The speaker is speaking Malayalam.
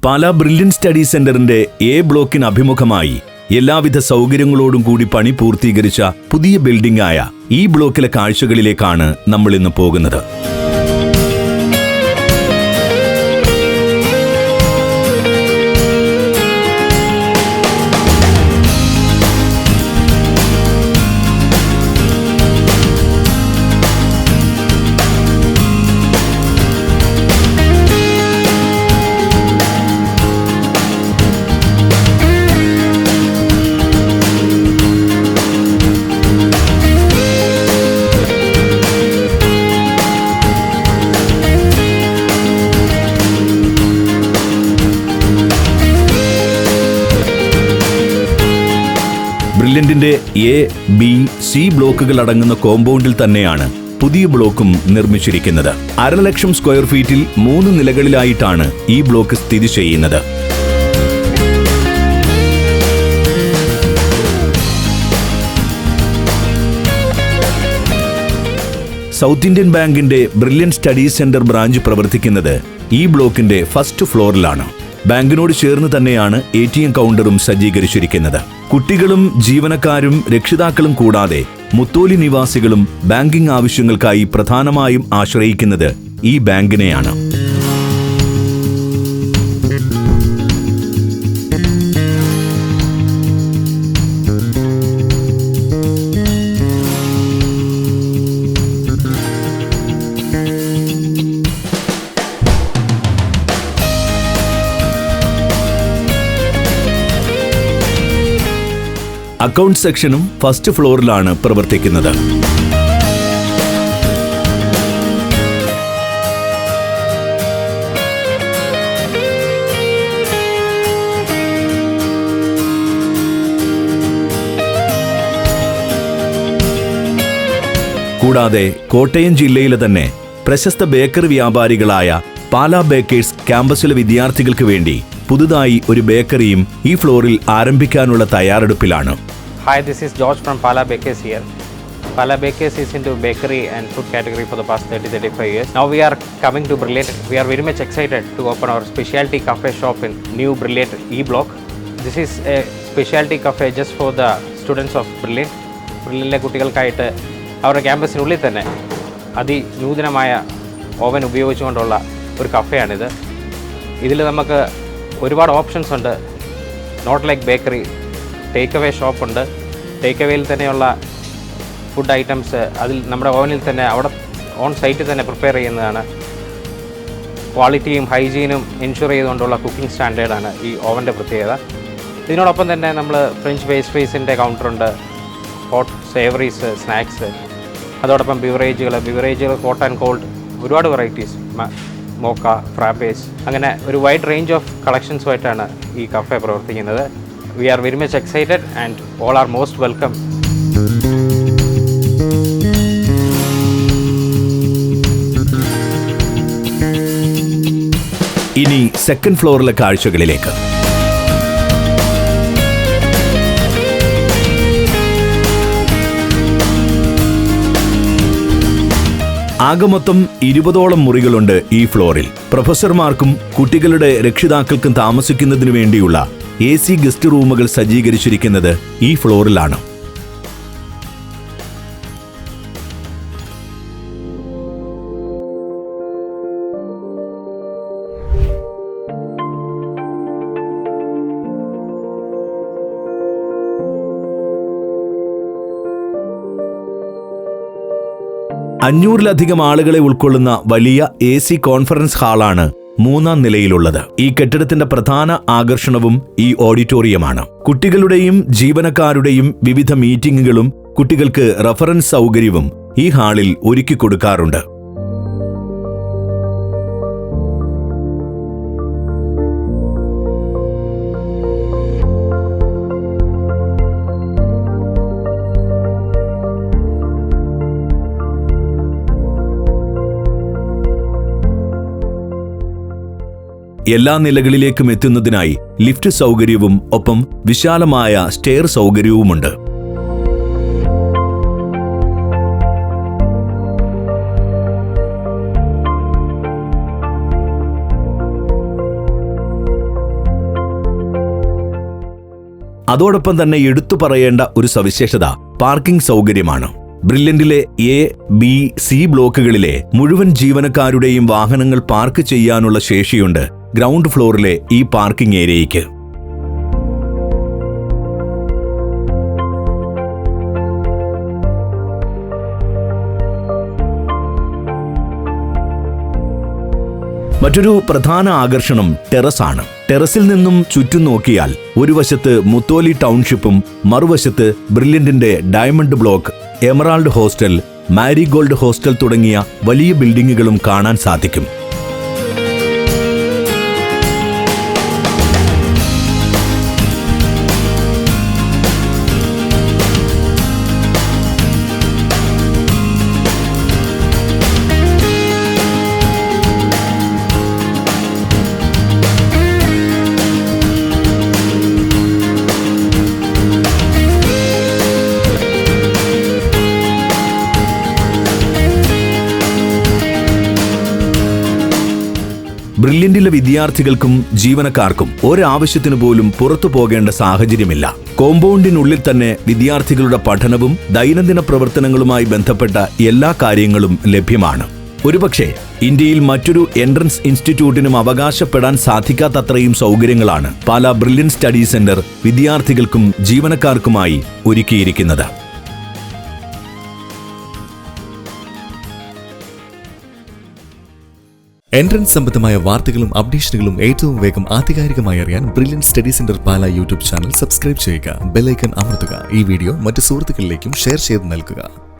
പാലാ ബ്രില്യൻറ്റ് സ്റ്റഡി സെന്ററിന്റെ എ ബ്ലോക്കിന് അഭിമുഖമായി എല്ലാവിധ സൗകര്യങ്ങളോടും കൂടി പണി പൂർത്തീകരിച്ച പുതിയ ബിൽഡിംഗായ ഈ ബ്ലോക്കിലെ കാഴ്ചകളിലേക്കാണ് നമ്മൾ ഇന്ന് പോകുന്നത്. ബ്രില്യന്റിന്റെ എ, ബി, സി ബ്ലോക്കുകൾ അടങ്ങുന്ന കോമ്പൗണ്ടിൽ തന്നെയാണ് പുതിയ ബ്ലോക്കും നിർമ്മിച്ചിരിക്കുന്നത്. 1,00,000 സ്ക്വയർ ഫീറ്റിൽ 3 നിലകളിലായിട്ടാണ് ഈ ബ്ലോക്ക് സ്ഥിതി ചെയ്യുന്നത്. സൗത്ത് ഇന്ത്യൻ ബാങ്കിന്റെ ബ്രില്യൻറ്റ് സ്റ്റഡി സെന്റർ ബ്രാഞ്ച് പ്രവർത്തിക്കുന്നത് ഈ ബ്ലോക്കിന്റെ ഫസ്റ്റ് ഫ്ലോറിലാണ്. ബാങ്കിനോട് ചേർന്ന് തന്നെയാണ് ATM കൗണ്ടറും സജ്ജീകരിച്ചിരിക്കുന്നത്. കുട്ടികളും ജീവനക്കാരും രക്ഷിതാക്കളും കൂടാതെ മുത്തോലി നിവാസികളും ബാങ്കിംഗ് ആവശ്യങ്ങൾക്കായി പ്രധാനമായും ആശ്രയിക്കുന്നത് ഈ ബാങ്കിനെയാണ്. അക്കൗണ്ട് സെക്ഷനും ഫസ്റ്റ് ഫ്ലോറിലാണ് പ്രവർത്തിക്കുന്നത്. കൂടാതെ കോട്ടയം ജില്ലയിലെ തന്നെ പ്രശസ്ത ബേക്കറി വ്യാപാരികളായ പാലാ ബേക്കേഴ്സ് ക്യാമ്പസിലെ വിദ്യാർത്ഥികൾക്ക് വേണ്ടി പുതുതായി ഒരു ബേക്കറിയും ഈ ഫ്ലോറിൽ ആരംഭിക്കാനുള്ള തയ്യാറെടുപ്പിലാണ്. Hi, this is George from Pala Bakers here. Pala Bakers is into bakery and food category for the past 30-35 years. Now we are coming to Brilliant. We are very much excited to open our specialty cafe shop in new Brilliant E block. This is a specialty cafe just for the students of Brilliant. Brilliant കുട്ടികൾക്കായിട്ട് അവരുടെ ക്യാമ്പസിനുള്ളിൽ തന്നെ അതിനൂതനമായ ഓവൻ ഉപയോഗിച്ചുകൊണ്ടുള്ള ഒരു കഫേയാണിത്. ഇതിൽ നമുക്ക് ഒരുപാട് ഓപ്ഷൻസ് ഉണ്ട്. Not like bakery, take away ഷോപ്പുണ്ട്. ടേക്ക് അവേയിൽ തന്നെയുള്ള ഫുഡ് ഐറ്റംസ് അതിൽ നമ്മുടെ ഓവനിൽ തന്നെ അവിടെ ഓൺ സൈറ്റിൽ തന്നെ പ്രിപ്പയർ ചെയ്യുന്നതാണ്. ക്വാളിറ്റിയും ഹൈജീനും എൻഷുർ ചെയ്തുകൊണ്ടുള്ള കുക്കിംഗ് സ്റ്റാൻഡേർഡാണ് ഈ ഓവൻ്റെ പ്രത്യേകത. ഇതിനോടൊപ്പം തന്നെ നമ്മൾ ഫ്രഞ്ച് പേസ്ട്രീസിൻ്റെ കൗണ്ടറുണ്ട്, ഹോട്ട് സേവറീസ്, സ്നാക്സ്, അതോടൊപ്പം ബിവറേജുകൾ ഹോട്ട് ആൻഡ് കോൾഡ് ഒരുപാട് വെറൈറ്റീസ്, മോക്ക, ഫ്രാപ്പേസ്, അങ്ങനെ ഒരു വൈഡ് റേഞ്ച് ഓഫ് കളക്ഷൻസുമായിട്ടാണ് ഈ കഫേ പ്രവർത്തിക്കുന്നത്. We are very much excited and all are most welcome. ഇനി സെക്കൻഡ് ഫ്ലോറിലെ കാഴ്ചകളിലേക്ക്. ആകമൊത്തം 20ഓളം മുറികളുണ്ട് ഈ ഫ്ലോറിൽ. പ്രൊഫസർമാർക്കും കുട്ടികളുടെ രക്ഷിതാക്കൾക്കും താമസിക്കുന്നതിനു വേണ്ടിയുള്ള AC ഗസ്റ്റ് റൂമുകൾ സജ്ജീകരിച്ചിരിക്കുന്നത് ഈ ഫ്ലോറിലാണ്. അഞ്ഞൂറിലധികം ആളുകളെ ഉൾക്കൊള്ളുന്ന വലിയ AC കോൺഫറൻസ് ഹാളാണ് 3-ാം നിലയിലുള്ളത്. ഈ കെട്ടിടത്തിന്റെ പ്രധാന ആകർഷണവും ഈ ഓഡിറ്റോറിയമാണ്. കുട്ടികളുടെയും ജീവനക്കാരുടെയും വിവിധ മീറ്റിംഗുകളും കുട്ടികൾക്ക് റഫറൻസ് സൗകര്യവും ഈ ഹാളിൽ ഒരുക്കിക്കൊടുക്കാറുണ്ട്. എല്ലാ നിലകളിലേക്കും എത്തുന്നതിനായി ലിഫ്റ്റ് സൗകര്യവും ഒപ്പം വിശാലമായ സ്റ്റെയർ സൗകര്യവുമുണ്ട്. അതോടൊപ്പം തന്നെ എടുത്തു പറയേണ്ട ഒരു സവിശേഷത പാർക്കിംഗ് സൗകര്യമാണ്. ബ്രില്യന്റിലെ എ, ബി, സി ബ്ലോക്കുകളിലെ മുഴുവൻ ജീവനക്കാരുടെയും വാഹനങ്ങൾ പാർക്ക് ചെയ്യാനുള്ള ശേഷിയുണ്ട് ഗ്രൗണ്ട് ഫ്ലോറിലെ ഈ പാർക്കിംഗ് ഏരിയയ്ക്ക്. മറ്റൊരു പ്രധാന ആകർഷണം ടെറസാണ്. ടെറസിൽ നിന്നും ചുറ്റും നോക്കിയാൽ ഒരു വശത്ത് മുത്തോലി ടൗൺഷിപ്പും മറുവശത്ത് ബ്രില്യന്റിന്റെ diamond block, emerald hostel, marigold hostel തുടങ്ങിയ വലിയ ബിൽഡിംഗുകളും കാണാൻ സാധിക്കും. ബ്രില്യന്റിലെ വിദ്യാർത്ഥികൾക്കും ജീവനക്കാർക്കും ഒരാവശ്യത്തിനു പോലും പുറത്തു പോകേണ്ട സാഹചര്യമില്ല. കോമ്പൗണ്ടിനുള്ളിൽ തന്നെ വിദ്യാർത്ഥികളുടെ പഠനവും ദൈനംദിന പ്രവർത്തനങ്ങളുമായി ബന്ധപ്പെട്ട എല്ലാ കാര്യങ്ങളും ലഭ്യമാണ്. ഒരുപക്ഷെ ഇന്ത്യയിൽ മറ്റൊരു എൻട്രൻസ് ഇൻസ്റ്റിറ്റ്യൂട്ടിനും അവകാശപ്പെടാൻ സാധിക്കാത്തത്രയും സൗകര്യങ്ങളാണ് പാലാ ബ്രില്യന്റ് സ്റ്റഡി സെന്റർ വിദ്യാർത്ഥികൾക്കും ജീവനക്കാർക്കുമായി ഒരുക്കിയിരിക്കുന്നത്. എൻട്രൻസ് സംബന്ധമായ വാർത്തകളും അപ്ഡേഷനുകളും ഏറ്റവും വേഗം ആധികാരികമായി അറിയാൻ brilliant study centre Pala YouTube channel subscribe ചെയ്യുക. ബെൽ ഐക്കൺ അമർത്തുക. ഈ വീഡിയോ മറ്റു സുഹൃത്തുക്കളിലേക്കും ഷെയർ ചെയ്ത് നൽകുക.